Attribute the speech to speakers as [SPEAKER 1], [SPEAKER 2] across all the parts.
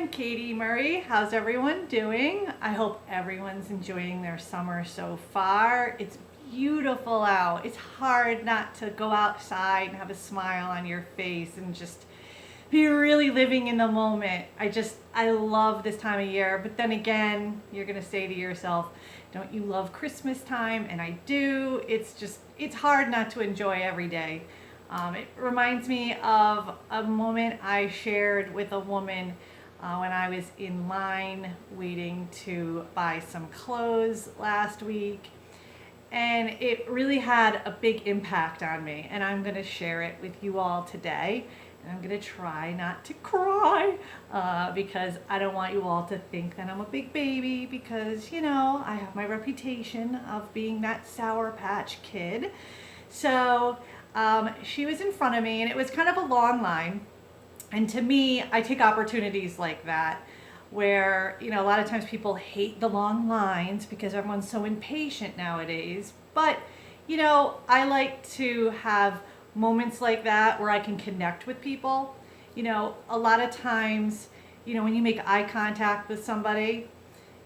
[SPEAKER 1] I'm Katie Murray. How's everyone doing? I hope everyone's enjoying their summer so far. It's beautiful out. It's hard not to go outside and have a smile on your face and just be really living in the moment. I love this time of year, but then again, you're gonna say to yourself, don't you love Christmas time? And I do. It's hard not to enjoy every day. It reminds me of a moment I shared with a woman when I was in line waiting to buy some clothes last week. And it really had a big impact on me. And I'm going to share it with you all today. And I'm going to try not to cry because I don't want you all to think that I'm a big baby because, I have my reputation of being that Sour Patch Kid. So she was in front of me and it was kind of a long line. And to me, I take opportunities like that where, a lot of times people hate the long lines because everyone's so impatient nowadays. But, I like to have moments like that where I can connect with people. A lot of times, when you make eye contact with somebody,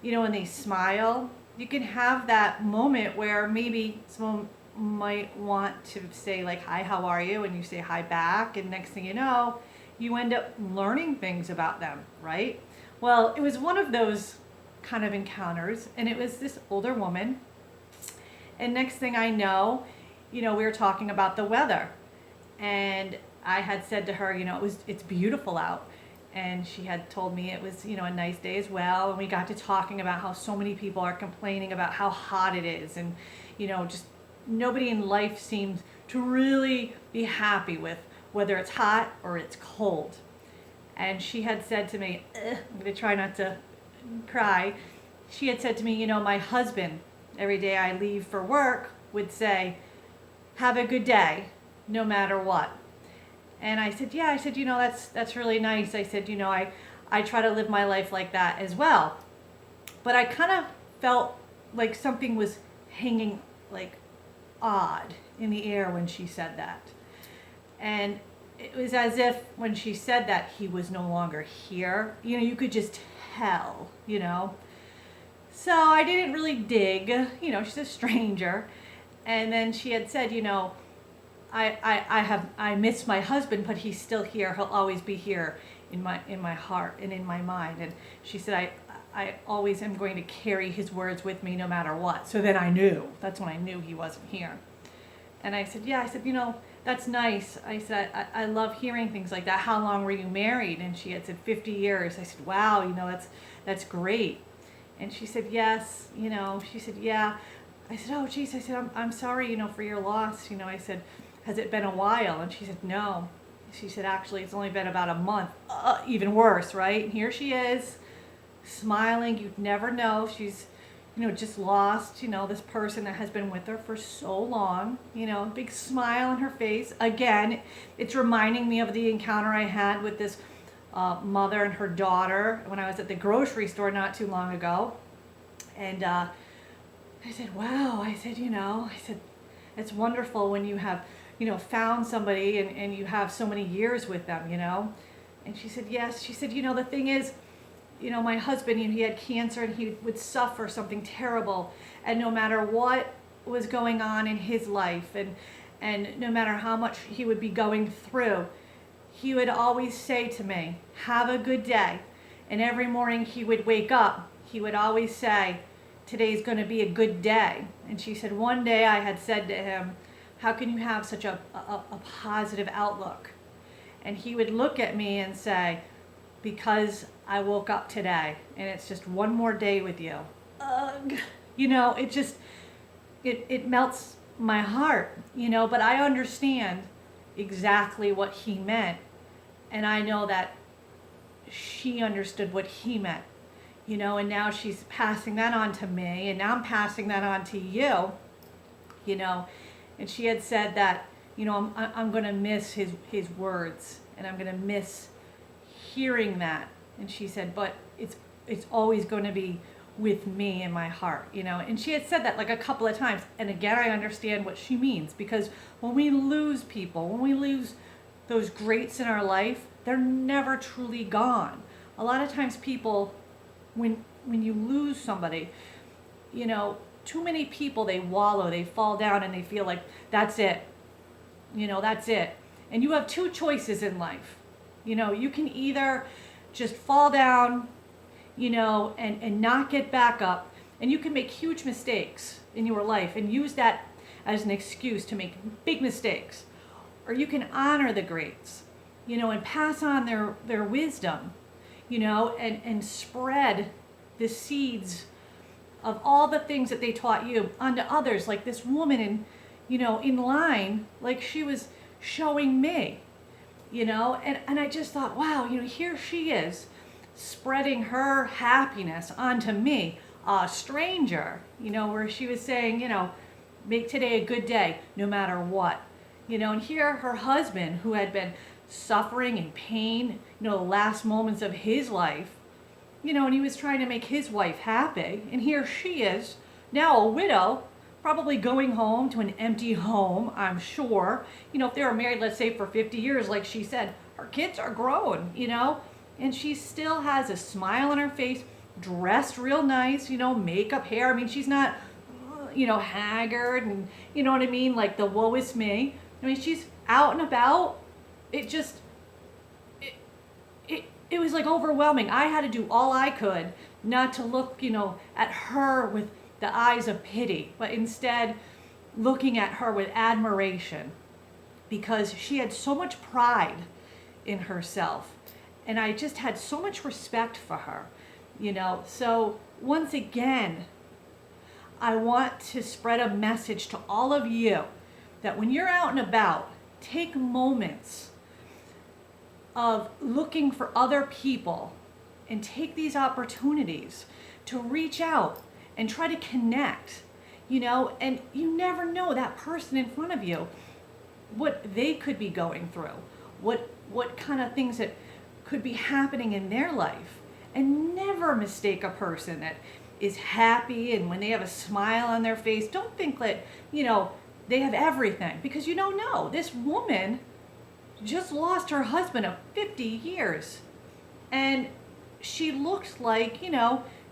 [SPEAKER 1] and they smile, you can have that moment where maybe someone might want to say like, hi, how are you? And you say hi back. And next thing you know, you end up learning things about them, right? Well, it was one of those kind of encounters, and it was this older woman. And next thing I know, we were talking about the weather. And I had said to her, it's beautiful out. And she had told me it was, a nice day as well. And we got to talking about how so many people are complaining about how hot it is. And, just nobody in life seems to really be happy with whether it's hot or it's cold. And she had said to me, I'm going to try not to cry. She had said to me, my husband, every day I leave for work, would say, have a good day, no matter what. And I said, yeah, that's really nice. I said, I try to live my life like that as well. But I kind of felt like something was hanging like odd in the air when she said that. And it was as if when she said that he was no longer here. You could just tell, So I didn't really dig, she's a stranger. And then she had said, I miss my husband, but he's still here. He'll always be here in my heart and in my mind. And she said, I always am going to carry his words with me no matter what. So then that's when I knew he wasn't here. And I said, yeah, that's nice. I said, I love hearing things like that. How long were you married? And she had said 50 years. I said, wow, that's great. And she said, yes, she said, yeah. I said, oh, geez. I said, I'm sorry, for your loss. I said, has it been a while? And she said, no. She said, actually, it's only been about a month. Even worse, right? And here she is, smiling. You'd never know. She's, just lost, this person that has been with her for so long, big smile on her face. Again, it's reminding me of the encounter I had with this mother and her daughter when I was at the grocery store not too long ago. And I said, wow, I said, it's wonderful when you have, found somebody and you have so many years with them, And she said, yes. She said, the thing is, my husband, he had cancer and he would suffer something terrible. And no matter what was going on in his life and no matter how much he would be going through, he would always say to me, have a good day. And every morning he would wake up, he would always say, today's going to be a good day. And she said, one day I had said to him, how can you have such a positive outlook? And he would look at me and say, because I woke up today and it's just one more day with you. Ugh. It melts my heart, but I understand exactly what he meant. And I know that she understood what he meant, and now she's passing that on to me and now I'm passing that on to you, and she had said that, I'm going to miss his words and I'm going to miss hearing that. And she said, but it's always going to be with me in my heart, And she had said that like a couple of times. And again, I understand what she means because when we lose people, when we lose those greats in our life, they're never truly gone. A lot of times people, when you lose somebody, too many people, they wallow, they fall down, and they feel like that's it. That's it. And you have two choices in life. You can either just fall down, and not get back up, and you can make huge mistakes in your life and use that as an excuse to make big mistakes. Or you can honor the greats, and pass on their wisdom, and spread the seeds of all the things that they taught you onto others, like this woman in line, like she was showing me, and I just thought, wow, here she is spreading her happiness onto me, a stranger, where she was saying, make today a good day, no matter what, and here her husband, who had been suffering and pain, the last moments of his life, and he was trying to make his wife happy. And here she is, now a widow, probably going home to an empty home, I'm sure. If they were married, let's say for 50 years, like she said, her kids are grown, and she still has a smile on her face, dressed real nice, makeup, hair. I mean, she's not, haggard and, you know what I mean? Like the woe is me. I mean, she's out and about. It was like overwhelming. I had to do all I could not to look, at her with the eyes of pity, but instead looking at her with admiration, because she had so much pride in herself. And I just had so much respect for her, So once again, I want to spread a message to all of you that when you're out and about, take moments of looking for other people and take these opportunities to reach out and try to connect, and you never know that person in front of you, what they could be going through, what kind of things that could be happening in their life. And never mistake a person that is happy and when they have a smile on their face, don't think that, they have everything, because you don't know. This woman just lost her husband of 50 years, and she looked like,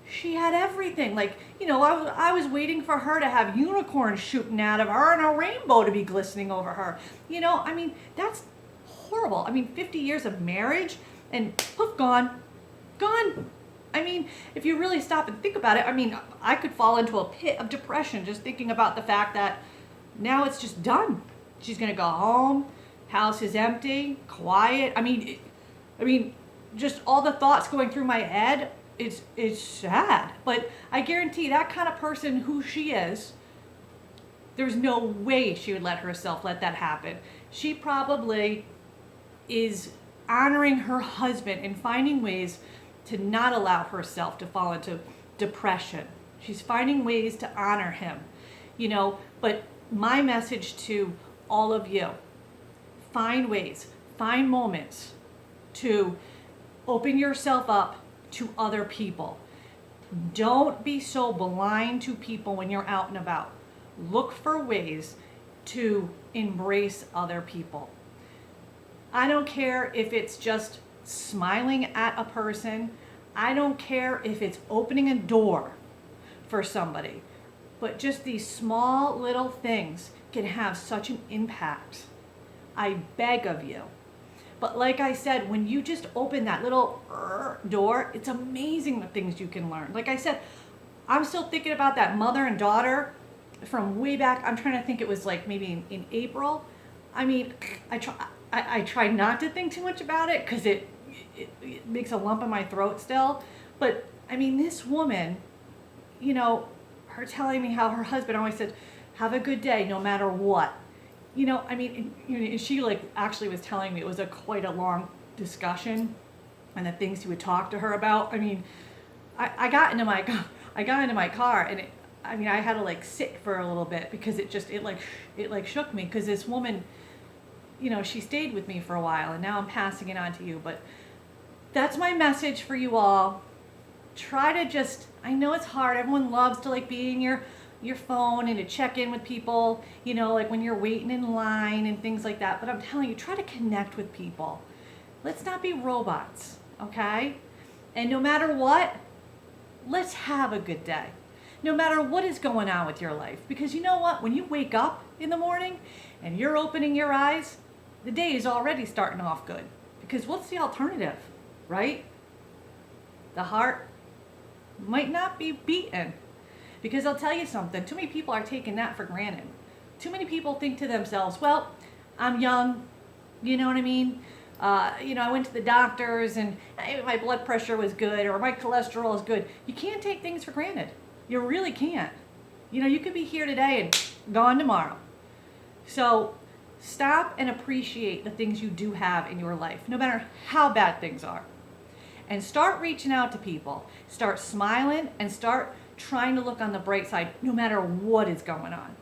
[SPEAKER 1] she had everything. Like, I was waiting for her to have unicorns shooting out of her and a rainbow to be glistening over her. I mean, that's horrible. I mean, 50 years of marriage and poof, gone. I mean, if you really stop and think about it, I mean, I could fall into a pit of depression just thinking about the fact that now it's just done. She's going to go home. House is empty, quiet. I mean, just all the thoughts going through my head, it's sad. But I guarantee that kind of person who she is, there's no way she would let that happen. She probably is honoring her husband and finding ways to not allow herself to fall into depression. She's finding ways to honor him, but my message to all of you, find ways, find moments to open yourself up to other people. Don't be so blind to people when you're out and about. Look for ways to embrace other people. I don't care if it's just smiling at a person. I don't care if it's opening a door for somebody. But just these small little things can have such an impact. I beg of you. But like I said, when you just open that little door, it's amazing the things you can learn. Like I said, I'm still thinking about that mother and daughter from way back. I'm trying to think, it was like maybe in April. I mean, I try not to think too much about it because it makes a lump in my throat still. But I mean, this woman, her telling me how her husband always said, have a good day no matter what. I mean, she actually was telling me it was quite a long discussion, and the things he would talk to her about. I mean, I got into my car, and I had to sit for a little bit because it shook me, because this woman, she stayed with me for a while, and now I'm passing it on to you. But that's my message for you all. Try to just, I know it's hard. Everyone loves to be in your phone and to check in with people, when you're waiting in line and things like that. But I'm telling you, try to connect with people. Let's not be robots, okay? And no matter what, let's have a good day. No matter what is going on with your life. Because you know what? When you wake up in the morning and you're opening your eyes, the day is already starting off good. Because what's the alternative, right? The heart might not be beaten. Because I'll tell you something, too many people are taking that for granted. Too many people think to themselves, well, I'm young, you know what I mean? I went to the doctors and my blood pressure was good or my cholesterol is good. You can't take things for granted. You really can't. You could be here today and gone tomorrow. So stop and appreciate the things you do have in your life, no matter how bad things are. And start reaching out to people. Start smiling and start trying to look on the bright side, no matter what is going on.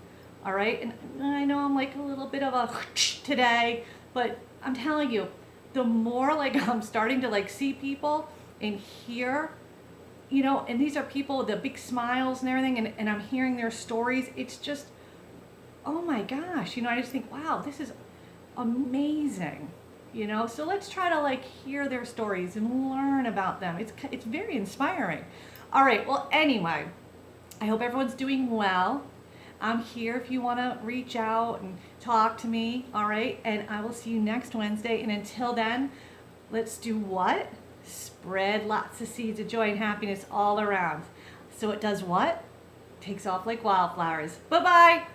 [SPEAKER 1] All right? And I know I'm like a little bit of a today, but I'm telling you, the more like I'm starting to like see people and hear, and these are people with the big smiles and everything, and I'm hearing their stories, it's just, oh my gosh, I just think, wow, this is amazing, so let's try to like hear their stories and learn about them. It's very inspiring. All right, well, anyway, I hope everyone's doing well. I'm here if you want to reach out and talk to me, all right? And I will see you next Wednesday. And until then, let's do what? Spread lots of seeds of joy and happiness all around. So it does what? Takes off like wildflowers. Bye-bye.